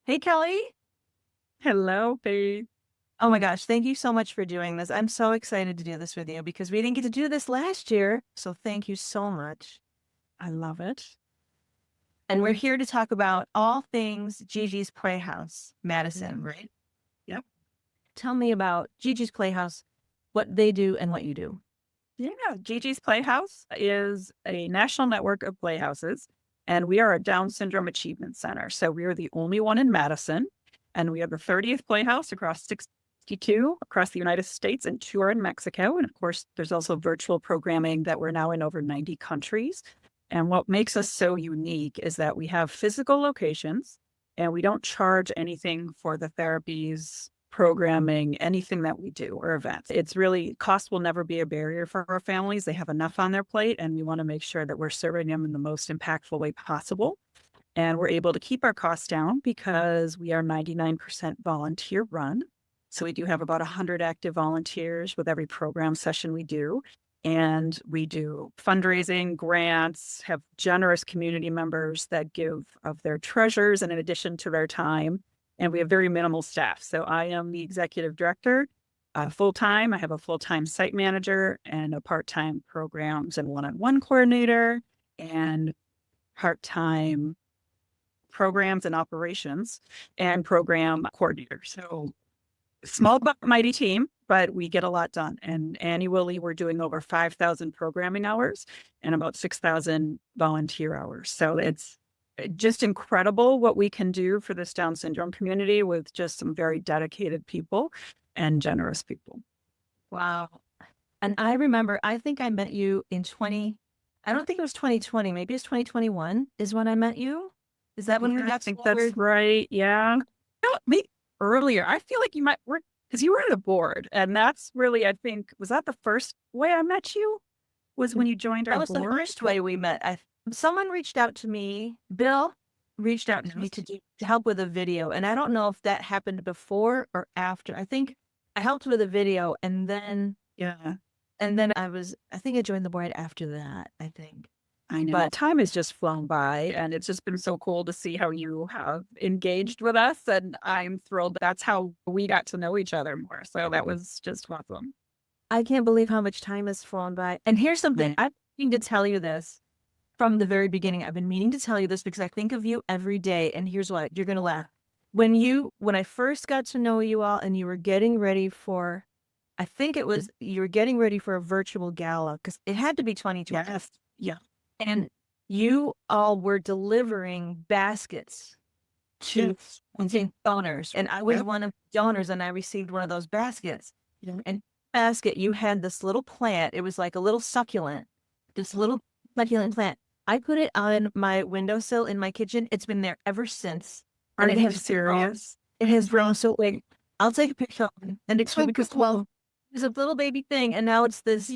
Hey, Kelly. Hello, babe. Oh my gosh, thank you so much for doing this. I'm so excited to do this with you because we didn't get to do this last year. So thank you so much. I love it. And we're here to talk about all things Gigi's Playhouse, Madison, Mm. right? Yep. Tell me about Gigi's Playhouse, what they do and what you do. Yeah. GiGi's Playhouse is a national network of playhouses, and we are a Down Syndrome Achievement Center. So we are the only one in Madison, and we have the 30th playhouse across 62 across the United States and two are in Mexico. And of course, there's also virtual programming that we're now in over 90 countries. And what makes us so unique is that we have physical locations and we don't charge anything for the therapies, programming, anything that we do or events. It's really cost will never be a barrier for our families. They have enough on their plate, and we want to make sure that we're serving them in the most impactful way possible. And we're able to keep our costs down because we are 99% volunteer run. So we do have about 100 active volunteers with every program session we do. And we do fundraising, grants, have generous community members that give of their treasures and in addition to their time. And we have very minimal staff. So I am the executive director full time. I have a full time site manager and a part time programs and one on one coordinator and part time programs and operations and program coordinator. So small but mighty team, but we get a lot done. And annually, we're doing over 5,000 programming hours and about 6,000 volunteer hours. So it's just incredible what we can do for this Down syndrome community with just some very dedicated people and generous people. Wow. And I remember, I think I met you in I don't think it was 2020. Maybe it's 2021 is when I met you. Is that when we Yeah, I got think together? that's right. Yeah. No, maybe earlier. I feel like you might work because you were at a board. And that's really, I think, was that the first way I met you? Was when you joined That our was the board? first way we met. Someone reached out to me. Bill reached out to me Yes. to help with a video, and I don't know if that happened before or after. I think I helped with a video, Yeah, and then I think I joined the board after that. I think, I know. but Time has just flown by, and it's just been so cool to see how you have engaged with us. And I'm thrilled that's how we got to know each other more. So that was just awesome. I can't believe how much time has flown by. And here's something I've been meaning to tell you this from the very beginning. I've been meaning to tell you this because I think of you every day, and here's what you're gonna laugh. When I first got to know you all and you were getting ready for I think it was you were getting ready for a virtual gala because it had to be 2020. Yes. Yeah. And you all were delivering baskets to Yes. donors. And I was Yep. one of the donors and I received one of those baskets. Yeah. And basket, you had this little plant. It was like a little succulent, this little succulent plant. I put it on my windowsill in my kitchen. It's been there ever since. Are And you serious? it has grown so big. I'll take a picture of it and explain because well, it's a little baby thing, and now it's this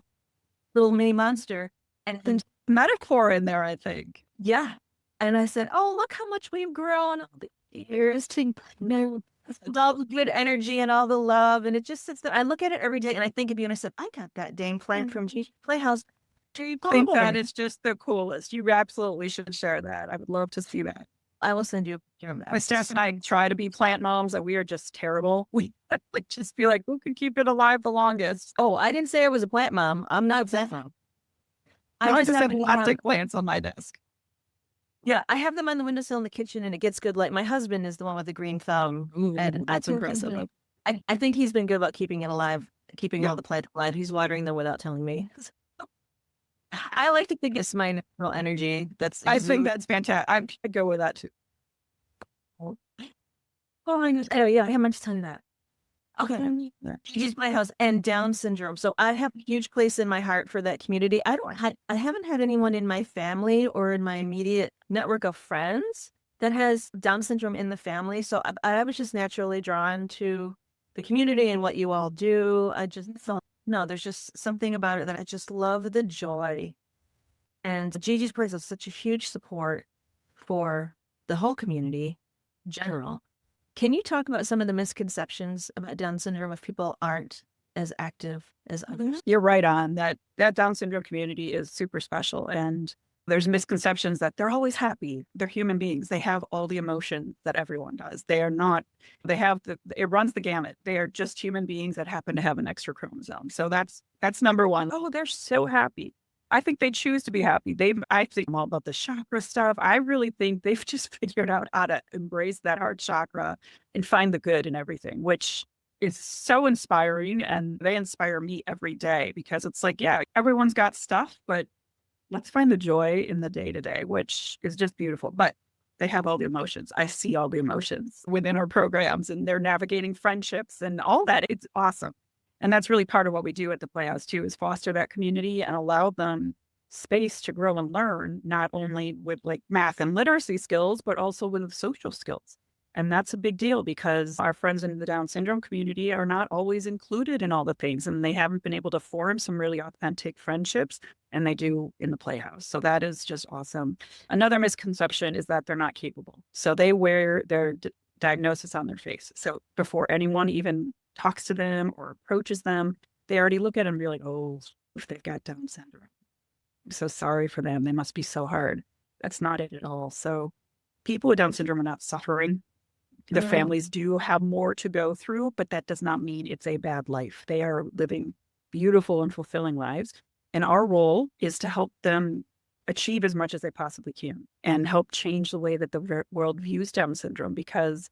little mini monster. And then Metaphor in there, I think. yeah. And I said, "Oh, look how much we've grown all the years to all the good energy and all the love." And it just sits there. I look at it every day and I think of you and I said, I got that dang plant from Gigi Playhouse. I think that is just the coolest. You absolutely should share that. I would love to see that. I will send you a picture of My that. staff and I try to be plant moms, and we are just terrible. We like just be like, who can keep it alive the longest? Oh, I didn't say I was a plant mom. I'm not a plant mom. No, I I just just have happen to have, plastic plants on my desk. yeah, I have them on the windowsill in the kitchen and it gets good light. My husband is the one with the green thumb. Ooh, And that's impressive. I think he's been good about keeping it alive, keeping Yeah, all the plants alive. He's watering them without telling me. I like to think it's my natural energy that's I think exuding. that's fantastic. I'd go with that too. Oh, oh yeah, I meant to tell you that. Okay. Yeah. Gigi's Playhouse and Down syndrome. So I have a huge place in my heart for that community. I haven't had anyone in my family or in my immediate network of friends that has Down syndrome in the family. So I was just naturally drawn to the community and what you all do. I just thought, no, there's just something about it that I just love the joy. And Gigi's Place is such a huge support for the whole community in general. Can you talk about some of the misconceptions about Down syndrome if people aren't as active as others? You're right on that. That Down syndrome community is super special, and There's misconceptions that they're always happy. They're human beings. They have all the emotions that everyone does. They are not, they have it runs the gamut. They are just human beings that happen to have an extra chromosome. So that's number one. Oh, they're so happy. I think they choose to be happy. I think all about the chakra stuff. I really think they've just figured out how to embrace that heart chakra and find the good in everything, which is so inspiring. And they inspire me every day because it's like, yeah, everyone's got stuff, but let's find the joy in the day to day, which is just beautiful. But they have all the emotions. I see all the emotions within our programs and they're navigating friendships and all that. It's awesome. And that's really part of what we do at the Playhouse too, is foster that community and allow them space to grow and learn, not only with like math and literacy skills, but also with social skills. And that's a big deal because our friends in the Down syndrome community are not always included in all the things, and they haven't been able to form some really authentic friendships, and they do in the Playhouse. So that is just awesome. Another misconception is that they're not capable. So they wear their diagnosis on their face. So before anyone even talks to them or approaches them, they already look at them and be like, oh, if they've got Down syndrome, I'm so sorry for them. They must be so hard. That's not it at all. So people with Down syndrome are not suffering. The families do have more to go through, but that does not mean it's a bad life. They are living beautiful and fulfilling lives. And our role is to help them achieve as much as they possibly can and help change the way that the world views Down syndrome. Because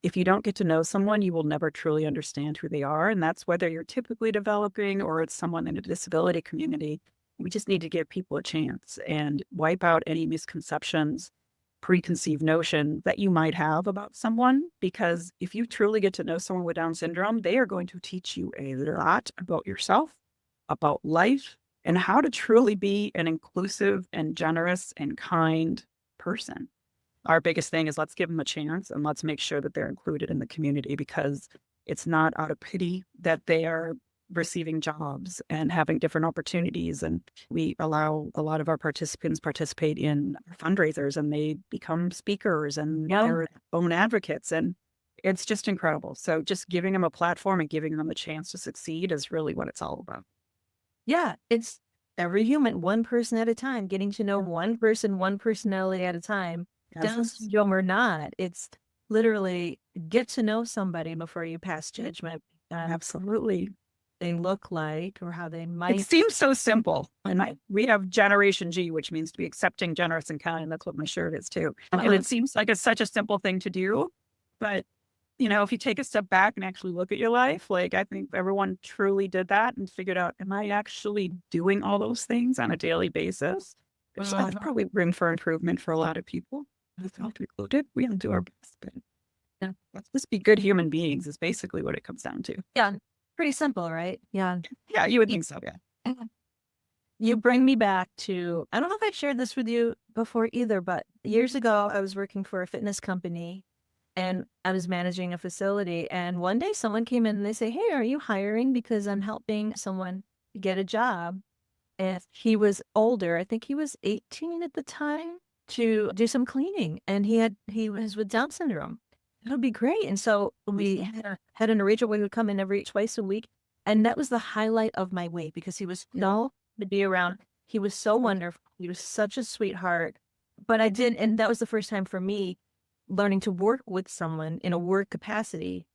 if you don't get to know someone, you will never truly understand who they are. And that's whether you're typically developing or it's someone in a disability community. We just need to give people a chance and wipe out any misconceptions, preconceived notion that you might have about someone, because if you truly get to know someone with Down syndrome, they are going to teach you a lot about yourself, about life, and how to truly be an inclusive and generous and kind person. Our biggest thing is let's give them a chance and let's make sure that they're included in the community, because it's not out of pity that they are receiving jobs and having different opportunities. And we allow a lot of our participants participate in fundraisers and they become speakers and their own advocates. And it's just incredible. So just giving them a platform and giving them a chance to succeed is really what it's all about. Yeah, it's every human, one person at a time, getting to know one person, one personality at a time, Down syndrome or not. It's literally get to know somebody before you pass judgment. Absolutely. They look like or how they It might. seems so simple. And we have Generation G, which means to be accepting, generous, and kind. That's what my shirt is too. And it seems like it's such a simple thing to do. But, if you take a step back and actually look at your life, like I think everyone truly did that and figured out, am I actually doing all those things on a daily basis? Which that's probably room for improvement for a lot of people. Myself included. We don't do our best, but let's just be good human beings is basically what it comes down to. Yeah. Pretty simple, right? Yeah. Yeah, you would think so, yeah. You bring me back to, I don't know if I shared this with you before either, but years ago, I was working for a fitness company and I was managing a facility. And one day someone came in and they say, hey, are you hiring? Because I'm helping someone get a job. And he was older. I think he was 18 at the time, to do some cleaning. And he was with Down syndrome. It'll be great. And so we had an arrangement where he would come in twice a week. And that was the highlight of my week because he was so to be around. He was so wonderful. He was such a sweetheart. But and that was the first time for me learning to work with someone in a work capacity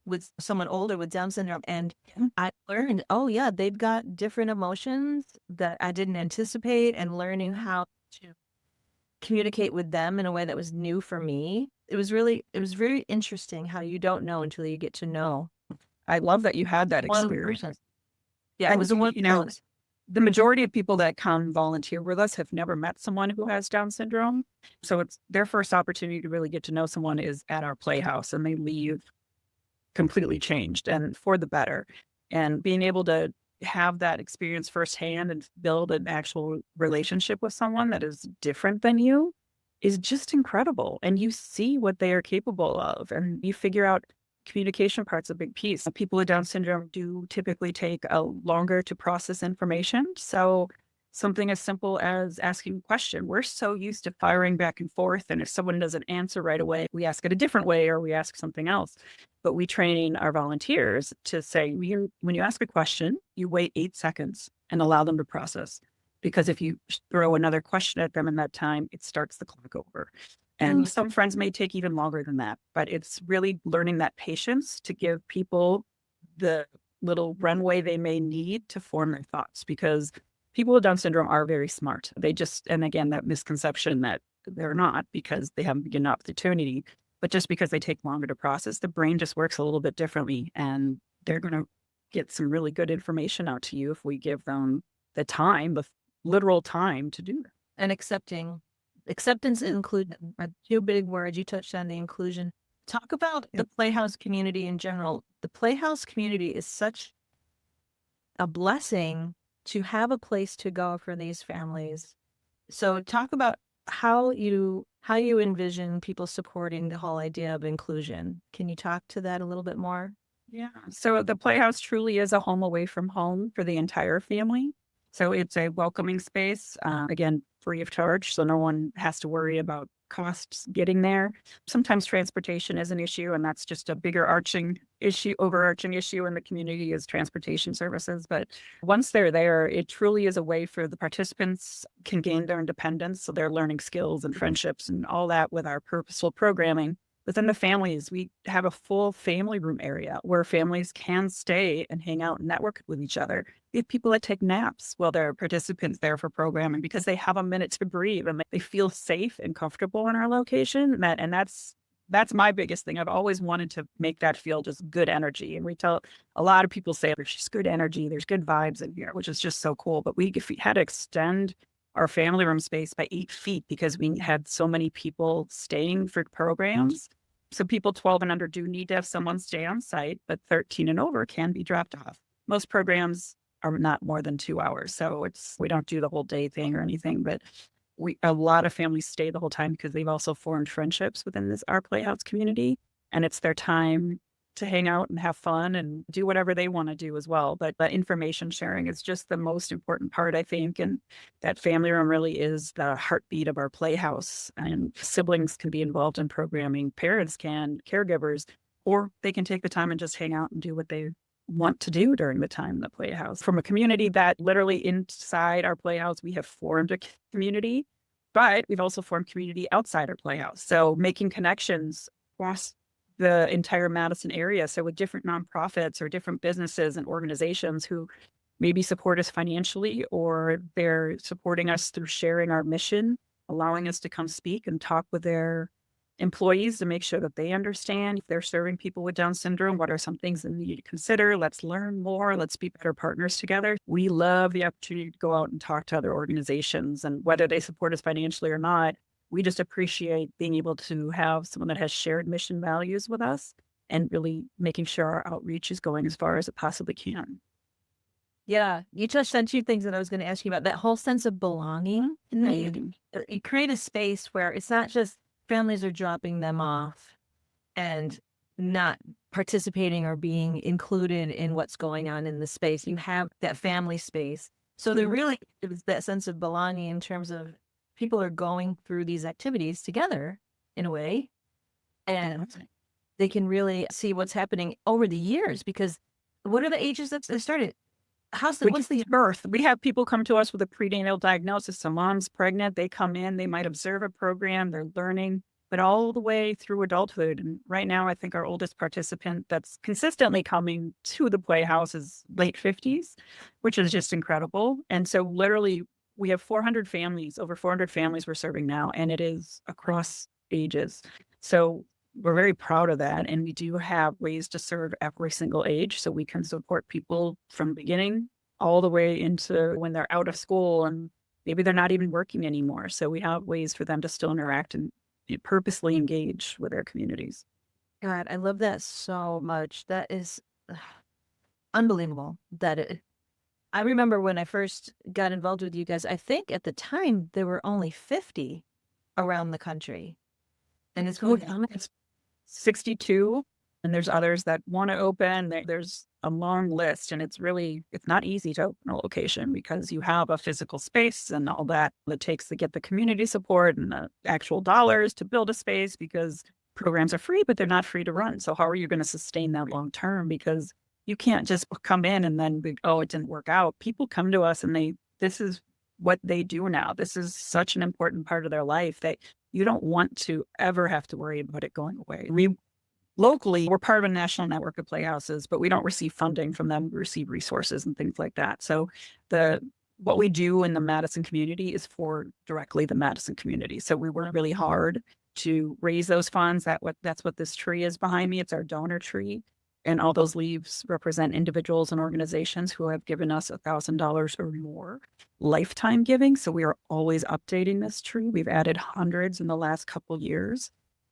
with someone older with Down syndrome. And I learned, oh yeah, they've got different emotions that I didn't anticipate, and learning how to communicate with them in a way that was new for me. It was very interesting how you don't know until you get to know. I love that you had that experience. Yeah, it was the majority of people that come volunteer with us have never met someone who has Down syndrome. So it's their first opportunity to really get to know someone is at our Playhouse, and they leave completely changed and for the better. And being able to have that experience firsthand and build an actual relationship with someone that is different than you is just incredible. And you see what they are capable of, and you figure out communication part's a big piece. People with Down syndrome do typically take a longer to process information. So something as simple as asking a question. We're so used to firing back and forth. And if someone doesn't answer right away, we ask it a different way or we ask something else. But we train our volunteers to say, when you ask a question, you wait 8 seconds and allow them to process. because if you throw another question at them in that time, it starts the clock over. And some friends may take even longer than that, but it's really learning that patience to give people the little runway they may need to form their thoughts, because people with Down syndrome are very smart. They just, and again, that misconception that they're not because they haven't given opportunity, but just because they take longer to process, the brain just works a little bit differently, and they're going to get some really good information out to you if we give them the time, the literal time to do that. And acceptance and inclusion are two big words. You touched on the inclusion. Talk about the Playhouse community in general. The Playhouse community is such a blessing to have a place to go for these families. So talk about how you envision people supporting the whole idea of inclusion. Can you talk to that a little bit more? Yeah. So the Playhouse truly is a home away from home for the entire family. So it's a welcoming space, again, free of charge. So no one has to worry about costs getting there. Sometimes transportation is an issue, and that's just a bigger overarching issue in the community is transportation services. But once they're there, it truly is a way for the participants can gain their independence. So they're learning skills and friendships and all that with our purposeful programming. Within the families, we have a full family room area where families can stay and hang out and network with each other. We have people that take naps while there are participants there for programming because they have a minute to breathe and they feel safe and comfortable in our location. And that's my biggest thing. I've always wanted to make that feel just good energy. And we tell a lot of people say there's just good energy, there's good vibes in here, which is just so cool. But if we had to extend our family room space by 8 feet because we had so many people staying for programs. So people 12 and under do need to have someone stay on site, but 13 and over can be dropped off. Most programs are not more than 2 hours. So we don't do the whole day thing or anything, but a lot of families stay the whole time because they've also formed friendships within our Playhouse community, and it's their time to hang out and have fun and do whatever they want to do as well. But the information sharing is just the most important part, I think. And that family room really is the heartbeat of our Playhouse. And siblings can be involved in programming, parents can, caregivers, or they can take the time and just hang out and do what they want to do during the time in the Playhouse. From a community that literally inside our Playhouse, we have formed a community, but we've also formed community outside our Playhouse. So making connections across the entire Madison area. So with different nonprofits or different businesses and organizations who maybe support us financially, or they're supporting us through sharing our mission, allowing us to come speak and talk with their employees to make sure that they understand if they're serving people with Down syndrome, what are some things that they need to consider? Let's learn more. Let's be better partners together. We love the opportunity to go out and talk to other organizations, and whether they support us financially or not, we just appreciate being able to have someone that has shared mission values with us and really making sure our outreach is going as far as it possibly can. Yeah, you touched on two things that I was going to ask you about. That whole sense of belonging. You create a space where it's not just families are dropping them off and not participating or being included in what's going on in the space. You have that family space. So there really is that sense of belonging in terms of people are going through these activities together in a way, and they can really see what's happening over the years. Because what are the ages that they started? What's the birth? We have people come to us with a prenatal diagnosis. So mom's pregnant, they come in, they might observe a program, they're learning, but all the way through adulthood. And right now, I think our oldest participant that's consistently coming to the Playhouse is late 50s, which is just incredible. And so literally we have 400 families, over 400 families we're serving now, and it is across ages. So we're very proud of that. And we do have ways to serve every single age. So we can support people from beginning all the way into when they're out of school and maybe they're not even working anymore. So we have ways for them to still interact and purposely engage with their communities. God, I love that so much. That is unbelievable. I remember when I first got involved with you guys, I think at the time there were only 50 around the country. And it's going on. It's 62, and there's others that want to open. There's a long list, and it's not easy to open a location because you have a physical space and all that it takes to get the community support and the actual dollars to build a space, because programs are free, but they're not free to run. So how are you going to sustain that long term? Because you can't just come in and then it didn't work out. People come to us and this is what they do now. This is such an important part of their life that you don't want to ever have to worry about it going away. Locally, we're part of a national network of playhouses, but we don't receive funding from them. We receive resources and things like that. So the what we do in the Madison community is for directly the Madison community. So we work really hard to raise those funds. That's what this tree is behind me. It's our donor tree. And all those leaves represent individuals and organizations who have given us $1,000 or more lifetime giving. So we are always updating this tree. We've added hundreds in the last couple years.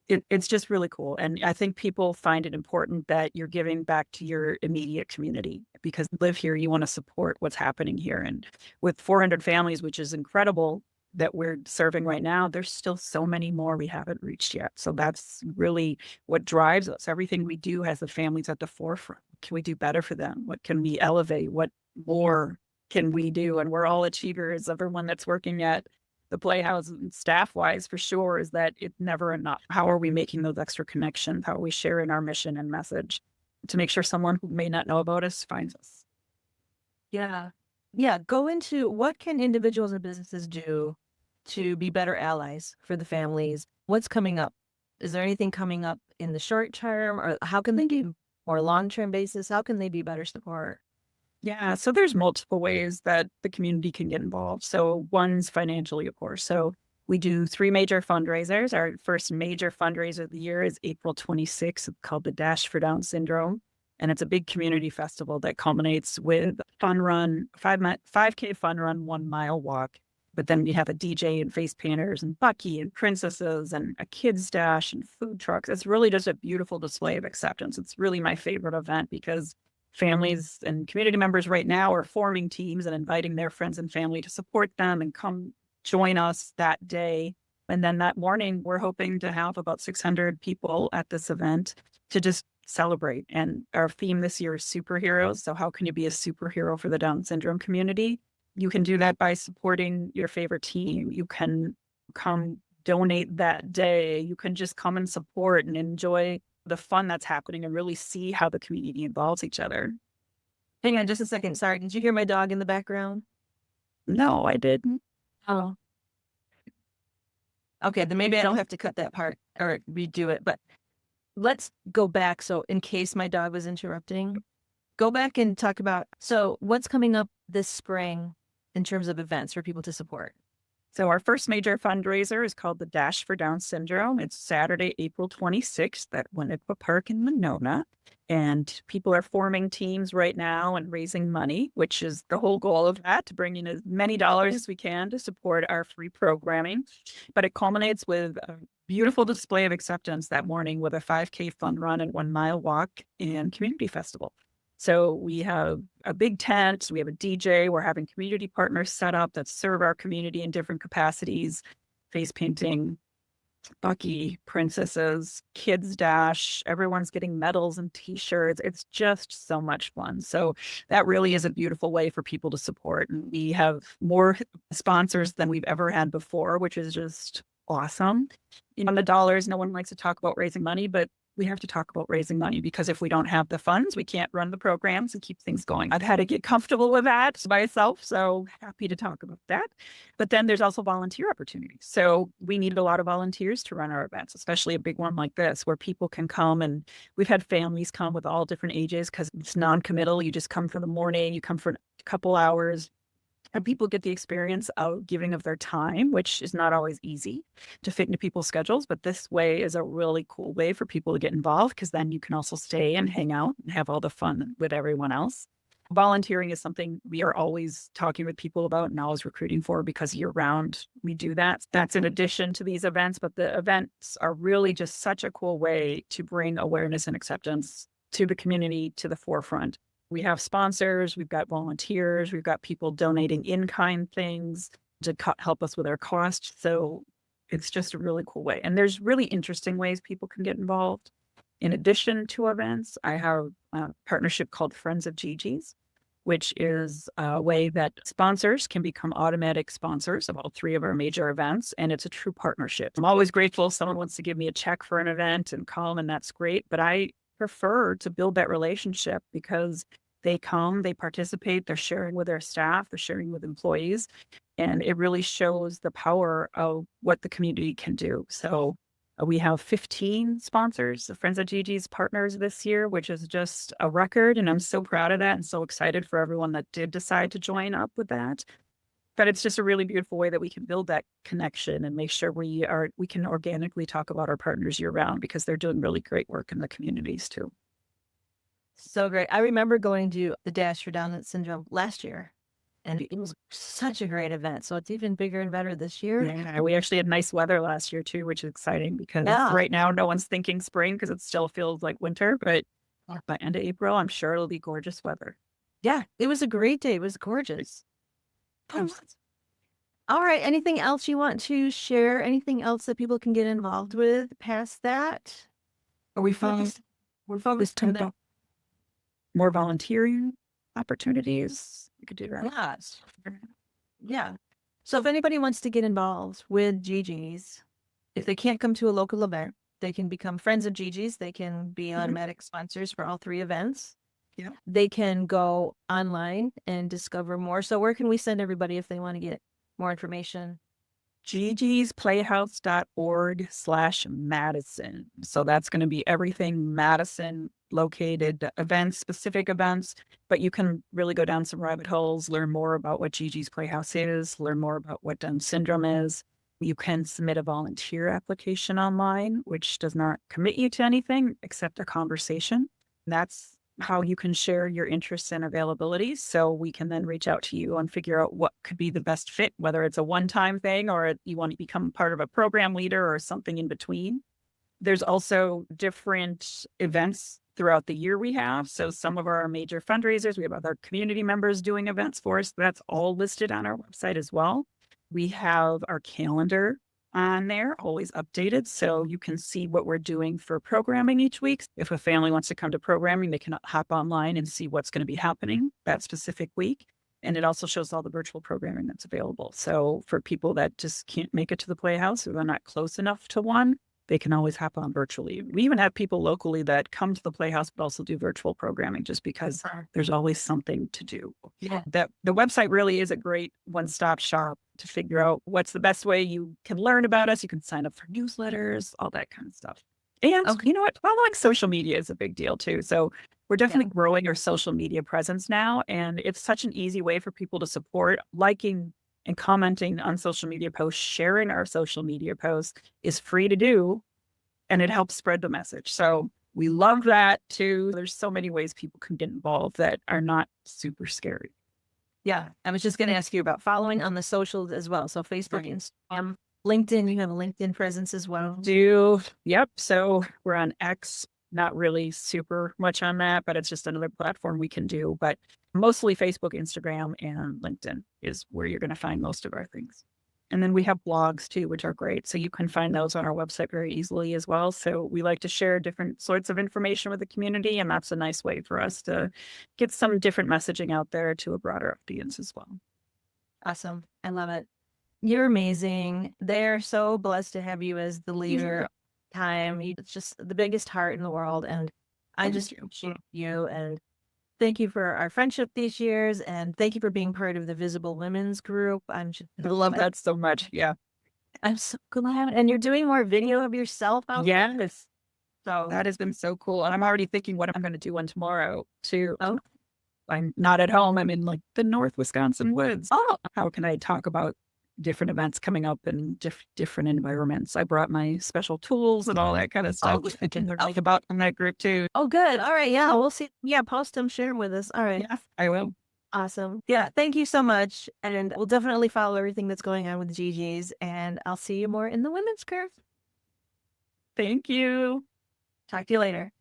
It's just really cool. And I think people find it important that you're giving back to your immediate community because you live here, you want to support what's happening here. And with 400 families, which is incredible that we're serving right now, there's still so many more we haven't reached yet. So that's really what drives us. Everything we do has the families at the forefront. What can we do better for them? What can we elevate? What more can we do? And we're all achievers. Everyone that's working at the Playhouse staff wise for sure is that it's never enough. How are we making those extra connections? How are we sharing our mission and message to make sure someone who may not know about us finds us? Yeah. Yeah. Go into what can individuals and businesses do to be better allies for the families? What's coming up? Is there anything coming up in the short term, or how can they do more long-term basis? How can they be better support? Yeah, so there's multiple ways that the community can get involved. So one's financially, of course. So we do 3 major fundraisers. Our first major fundraiser of the year is April 26th. It's called the Dash for Down Syndrome. And it's a big community festival that culminates with fun run, 5K fun run, 1 mile walk. But then we have a DJ and face painters and Bucky and princesses and a kids dash and food trucks. It's really just a beautiful display of acceptance. It's really my favorite event because families and community members right now are forming teams and inviting their friends and family to support them and come join us that day. And then that morning, we're hoping to have about 600 people at this event to just celebrate. And our theme this year is superheroes. So how can you be a superhero for the Down syndrome community? You can do that by supporting your favorite team. You can come donate that day. You can just come and support and enjoy the fun that's happening and really see how the community involves each other. Hang on just a second. Sorry. Did you hear my dog in the background? No, I didn't. Oh, okay. Then maybe I don't have to cut that part or redo it, but let's go back. So in case my dog was interrupting, go back and talk about, so what's coming up this spring in terms of events for people to support? So our first major fundraiser is called the Dash for Down Syndrome. It's Saturday, April 26th at Winnequa Park in Monona. And people are forming teams right now and raising money, which is the whole goal of that, to bring in as many dollars as we can to support our free programming. But it culminates with a beautiful display of acceptance that morning with a 5K fun run and 1 mile walk and community festival. So we have a big tent, we have a DJ, we're having community partners set up that serve our community in different capacities, face painting, Bucky, princesses, kids dash, everyone's getting medals and t-shirts. It's just so much fun. So that really is a beautiful way for people to support. And we have more sponsors than we've ever had before, which is just awesome. On the dollars, no one likes to talk about raising money, but we have to talk about raising money because if we don't have the funds, we can't run the programs and keep things going. I've had to get comfortable with that myself, so happy to talk about that. But then there's also volunteer opportunities. So we need a lot of volunteers to run our events, especially a big one like this where people can come, and we've had families come with all different ages because it's non-committal. You just come for the morning, you come for a couple hours. And people get the experience of giving of their time, which is not always easy to fit into people's schedules. But this way is a really cool way for people to get involved because then you can also stay and hang out and have all the fun with everyone else. Volunteering is something we are always talking with people about and always recruiting for because year round we do that. That's in addition to these events, but the events are really just such a cool way to bring awareness and acceptance to the community to the forefront. We have sponsors, we've got volunteers, we've got people donating in-kind things to help us with our costs. So it's just a really cool way. And there's really interesting ways people can get involved. In addition to events, I have a partnership called Friends of GiGi's, which is a way that sponsors can become automatic sponsors of all 3 of our major events. And it's a true partnership. I'm always grateful if someone wants to give me a check for an event and come, and that's great. But I prefer to build that relationship because they come, they participate, they're sharing with their staff, they're sharing with employees. And it really shows the power of what the community can do. So we have 15 sponsors, the Friends of Gigi's partners this year, which is just a record. And I'm so proud of that and so excited for everyone that did decide to join up with that. But it's just a really beautiful way that we can build that connection and make sure we can organically talk about our partners year round, because they're doing really great work in the communities too. So great. I remember going to the Dash for Down Syndrome last year, and it was such a great event. So it's even bigger and better this year. Yeah, we actually had nice weather last year too, which is exciting because Yeah. right now no one's thinking spring because it still feels like winter. But by end of April, I'm sure it'll be gorgeous weather. Yeah, it was a great day. It was gorgeous. All right. Anything else you want to share? Anything else that people can get involved with past that? Are we focused? We're focused on the more volunteering opportunities. We could do that. Yes. Yeah. So if anybody wants to get involved with GiGi's, if they can't come to a local event, they can become friends of GiGi's. They can be automatic sponsors for all 3 events. Yeah. They can go online and discover more. So where can we send everybody if they want to get more information? GiGi'sPlayhouse.org/Madison. So that's going to be everything Madison located events, specific events, but you can really go down some rabbit holes, learn more about what GiGi's Playhouse is, learn more about what Down syndrome is. You can submit a volunteer application online, which does not commit you to anything except a conversation. That's how you can share your interests and availabilities. So we can then reach out to you and figure out what could be the best fit, whether it's a one-time thing or you want to become part of a program leader or something in between. There's also different events throughout the year we have. So some of our major fundraisers, we have other community members doing events for us. That's all listed on our website as well. We have our calendar on there, always updated. So you can see what we're doing for programming each week. If a family wants to come to programming, they can hop online and see what's going to be happening that specific week. And it also shows all the virtual programming that's available. So for people that just can't make it to the Playhouse or they're not close enough to one, they can always hop on virtually. We even have people locally that come to the Playhouse, but also do virtual programming just because there's always something to do. Yeah. The website really is a great one-stop shop to figure out what's the best way you can learn about us. You can sign up for newsletters, all that kind of stuff. And you know what? Following social media is a big deal too. So we're definitely growing our social media presence now. And it's such an easy way for people to support. Liking and commenting on social media posts, sharing our social media posts is free to do, and it helps spread the message. So we love that too. There's so many ways people can get involved that are not super scary. Yeah, I was just going to ask you about following on the socials as well. So Facebook, Instagram, LinkedIn, you have a LinkedIn presence as well. Yep. So we're on X, not really super much on that, but it's just another platform we can do. But mostly Facebook, Instagram, and LinkedIn is where you're going to find most of our things. And then we have blogs too, which are great. So you can find those on our website very easily as well. So we like to share different sorts of information with the community. And that's a nice way for us to get some different messaging out there to a broader audience as well. Awesome. I love it. You're amazing. They're so blessed to have you as the leader. It's just the biggest heart in the world. And I just appreciate you. And thank you for our friendship these years. And thank you for being part of the Visible Women's group. I love that so much. Yeah. I'm so glad. And you're doing more video of yourself out there? Yes. So that has been so cool. And I'm already thinking what I'm going to do one tomorrow too. Oh. I'm not at home. I'm in like the North Wisconsin woods. Oh. How can I talk about different events coming up in different environments? I brought my special tools and all that kind of stuff. I can learn about in that group too. Oh, good. All right. Yeah, we'll see. Yeah, post them, share with us. All right. Yeah, I will. Awesome. Yeah, thank you so much. And we'll definitely follow everything that's going on with GiGi's. And I'll see you more in the women's curve. Thank you. Talk to you later.